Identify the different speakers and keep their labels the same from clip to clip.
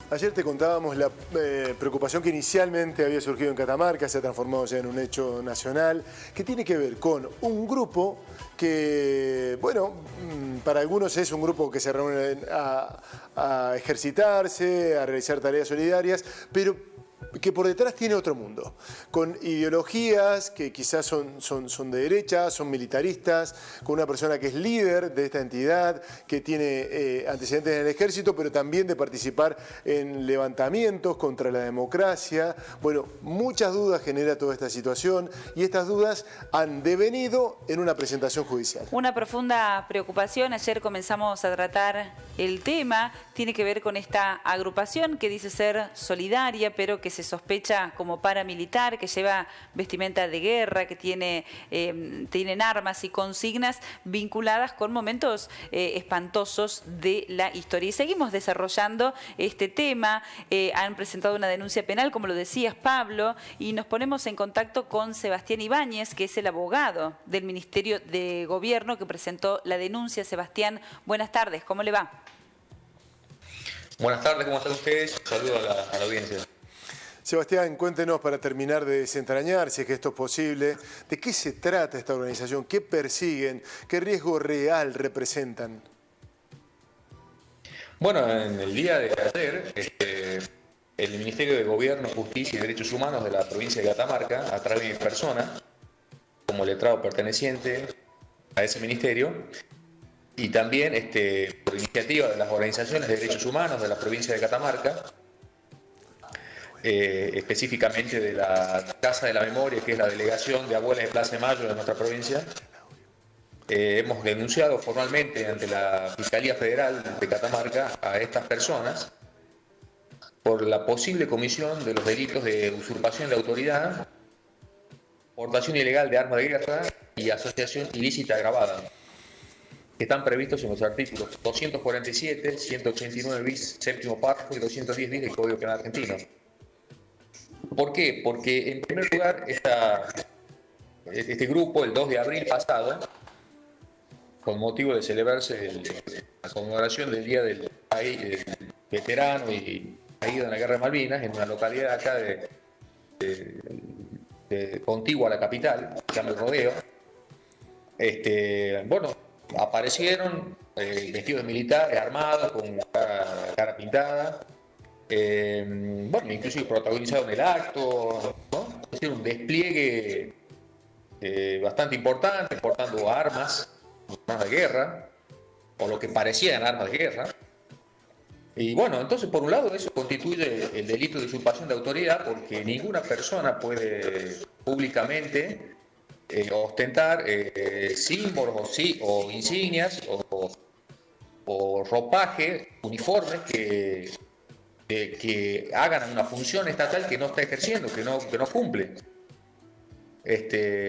Speaker 1: Ayer te contábamos la preocupación que inicialmente había surgido en Catamarca, se ha transformado ya en un hecho nacional, que tiene que ver con un grupo que, bueno, para algunos es un grupo que se reúne a ejercitarse, a realizar tareas solidarias, pero que por detrás tiene otro mundo, con ideologías que quizás son de derecha, son militaristas, con una persona que es líder de esta entidad, que tiene antecedentes en el ejército, pero también de participar en levantamientos contra la democracia. Bueno, muchas dudas genera toda esta situación y estas dudas han devenido en una presentación judicial.
Speaker 2: Una profunda preocupación, ayer comenzamos a tratar el tema, tiene que ver con esta agrupación que dice ser solidaria, pero que se sospecha como paramilitar, que lleva vestimenta de guerra, que tienen armas y consignas vinculadas con momentos espantosos de la historia. Y seguimos desarrollando este tema. Han presentado una denuncia penal, como lo decías, Pablo, y nos ponemos en contacto con Sebastián Ibáñez, que es el abogado del Ministerio de Gobierno que presentó la denuncia. Sebastián, buenas tardes, ¿cómo le va?
Speaker 3: Buenas tardes, ¿cómo están ustedes? Saludo a la audiencia.
Speaker 1: Sebastián, cuéntenos para terminar de desentrañar, si es que esto es posible, ¿de qué se trata esta organización? ¿Qué persiguen? ¿Qué riesgo real representan?
Speaker 3: Bueno, en el día de ayer, el Ministerio de Gobierno, Justicia y Derechos Humanos de la provincia de Catamarca, a través de mi persona, como letrado perteneciente a ese ministerio, y también por iniciativa de las organizaciones de derechos humanos de la provincia de Catamarca, específicamente de la Casa de la Memoria, que es la delegación de Abuelas de Plaza de Mayo de nuestra provincia, hemos denunciado formalmente ante la Fiscalía Federal de Catamarca a estas personas por la posible comisión de los delitos de usurpación de autoridad, portación ilegal de armas de guerra y asociación ilícita agravada, que están previstos en los artículos 247, 189 bis, séptimo párrafo y 210 bis del Código Penal argentino. ¿Por qué? Porque, en primer lugar, este grupo, el 2 de abril pasado, con motivo de celebrarse la conmemoración del Día del Veterano y Caído en la Guerra de Malvinas, en una localidad acá contigua a la capital, que se llama El Rodeo, bueno, aparecieron vestidos de militares, armados, con cara pintada. Bueno, inclusive protagonizaron el acto, ¿no? Es decir, un despliegue bastante importante, portando armas de guerra, o lo que parecían armas de guerra. Y bueno, entonces por un lado eso constituye el delito de usurpación de autoridad, porque ninguna persona puede públicamente ostentar símbolos o insignias o ropaje, uniformes que hagan una función estatal que no está ejerciendo, que no cumple.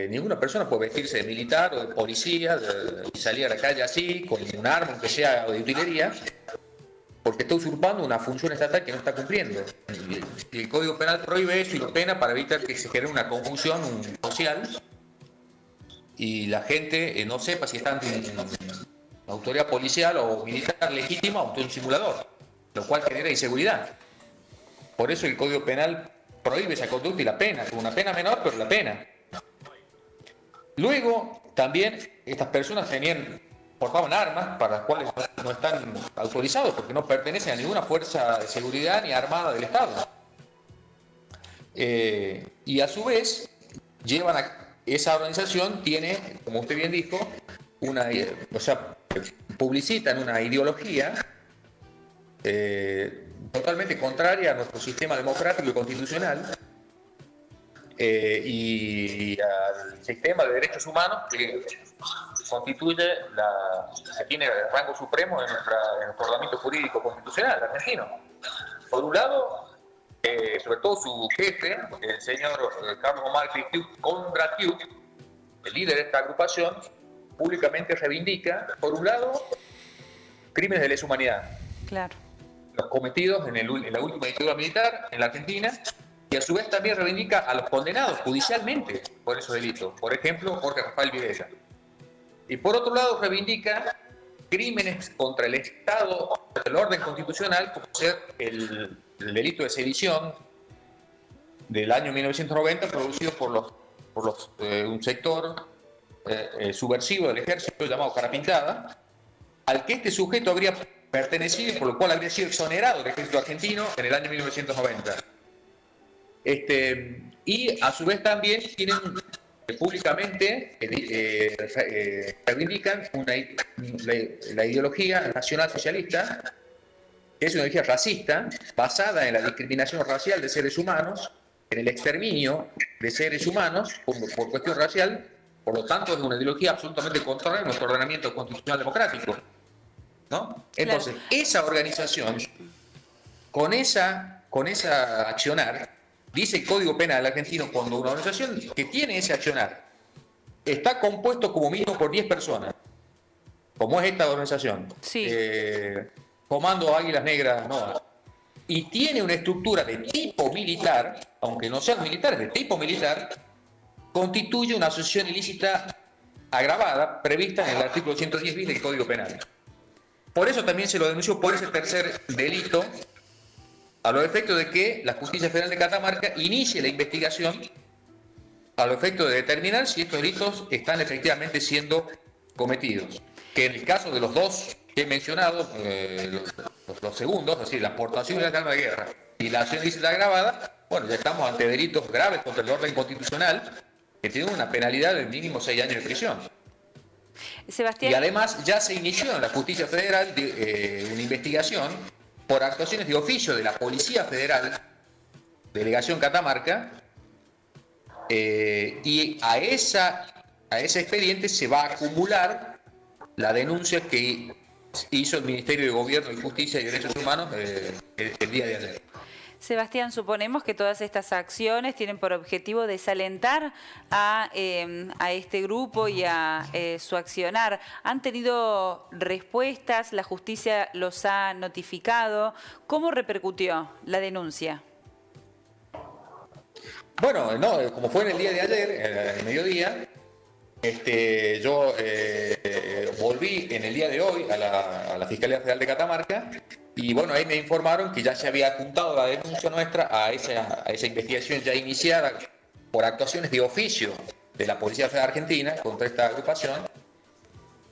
Speaker 3: Ninguna persona puede vestirse de militar o de policía y salir a la calle así, con un arma, aunque sea de utilería, porque está usurpando una función estatal que no está cumpliendo. El Código Penal prohíbe eso y lo pena para evitar que se genere una confusión social y la gente no sepa si está ante una autoridad policial o militar legítima o ante un simulador, lo cual genera inseguridad. Por eso el Código Penal prohíbe esa conducta y la pena, con una pena menor, pero la pena. Luego, también, estas personas portaban armas para las cuales no están autorizados porque no pertenecen a ninguna fuerza de seguridad ni armada del Estado. Y a su vez, esa organización tiene, como usted bien dijo, publicitan una ideología totalmente contraria a nuestro sistema democrático y constitucional y al sistema de derechos humanos que constituye que tiene el rango supremo en nuestro ordenamiento jurídico constitucional argentino. Por un lado, sobre todo su jefe, el señor Carlos Omar Kondratiuk, el líder de esta agrupación, públicamente reivindica, por un lado, crímenes de lesa humanidad.
Speaker 2: Claro.
Speaker 3: Los cometidos en la última dictadura militar en la Argentina, y a su vez también reivindica a los condenados judicialmente por esos delitos. Por ejemplo, Jorge Rafael Videla. Y por otro lado, reivindica crímenes contra el Estado, contra el orden constitucional, como ser el delito de sedición del año 1990 producido por un sector subversivo del ejército llamado Cara Pintada, al que este sujeto habría pertenecido y por lo cual habría sido exonerado del ejército argentino en el año 1990. Y a su vez también tienen públicamente reivindican la ideología nacional socialista, que es una ideología racista basada en la discriminación racial de seres humanos, en el exterminio de seres humanos por cuestión racial. Por lo tanto, es una ideología absolutamente contraria a nuestro ordenamiento constitucional democrático, ¿no? Entonces, claro, esa organización, con esa accionar, dice el Código Penal argentino, cuando una organización que tiene ese accionar está compuesto como mínimo por 10 personas, como es esta organización,
Speaker 2: sí.
Speaker 3: Comando Águilas Negras NOA, y tiene una estructura de tipo militar, aunque no sean militares, de tipo militar, constituye una asociación ilícita agravada prevista en el artículo 110 bis del Código Penal. Por eso también se lo denunció por ese tercer delito, a los efectos de que la Justicia Federal de Catamarca inicie la investigación a los efectos de determinar si estos delitos están efectivamente siendo cometidos. Que en el caso de los dos que he mencionado, los segundos, es decir, la aportación de armas de guerra y la acción ilícita agravada, bueno, ya estamos ante delitos graves contra el orden constitucional que tienen una penalidad de mínimo 6 años de prisión.
Speaker 2: Sebastián.
Speaker 3: Y además ya se inició en la Justicia Federal una investigación por actuaciones de oficio de la Policía Federal, Delegación Catamarca, y a ese expediente se va a acumular la denuncia que hizo el Ministerio de Gobierno y Justicia y Derechos Humanos el día de ayer.
Speaker 2: Sebastián, suponemos que todas estas acciones tienen por objetivo desalentar a este grupo y a su accionar. ¿Han tenido respuestas? ¿La justicia los ha notificado? ¿Cómo repercutió la denuncia?
Speaker 3: Bueno, no, como fue en el día de ayer, en el mediodía, yo volví en el día de hoy a la Fiscalía Federal de Catamarca. Y bueno, ahí me informaron que ya se había apuntado la denuncia nuestra a esa investigación ya iniciada por actuaciones de oficio de la Policía Federal Argentina contra esta agrupación,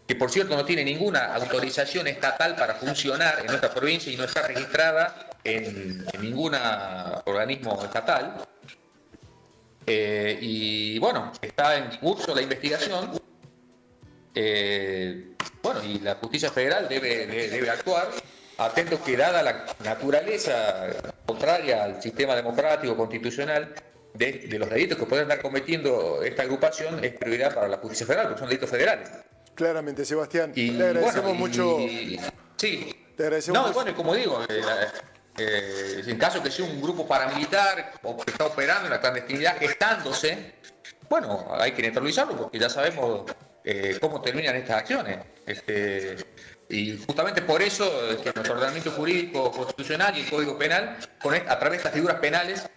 Speaker 3: que por cierto no tiene ninguna autorización estatal para funcionar en nuestra provincia y no está registrada en ningún organismo estatal. Y bueno, está en curso la investigación. Bueno, y la Justicia Federal debe actuar. Atento que dada la naturaleza contraria al sistema democrático constitucional de los delitos que pueden estar cometiendo esta agrupación, es prioridad para la Justicia Federal, porque son delitos federales.
Speaker 1: Claramente, Sebastián.
Speaker 3: Y,
Speaker 1: le agradecemos
Speaker 3: bueno,
Speaker 1: mucho.
Speaker 3: Sí.
Speaker 1: Te agradecemos mucho.
Speaker 3: Bueno, como digo, en caso que sea un grupo paramilitar o que está operando en la clandestinidad, gestándose, bueno, hay que neutralizarlo porque ya sabemos cómo terminan estas acciones. Y justamente por eso es que nuestro ordenamiento jurídico constitucional y el Código Penal, a través de estas figuras penales,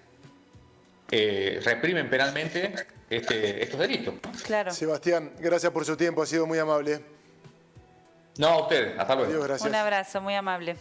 Speaker 3: reprimen penalmente estos delitos.
Speaker 2: Claro.
Speaker 1: Sebastián, gracias por su tiempo, ha sido muy amable.
Speaker 3: No, a ustedes, hasta luego.
Speaker 1: Adiós, gracias.
Speaker 2: Un abrazo, muy amable.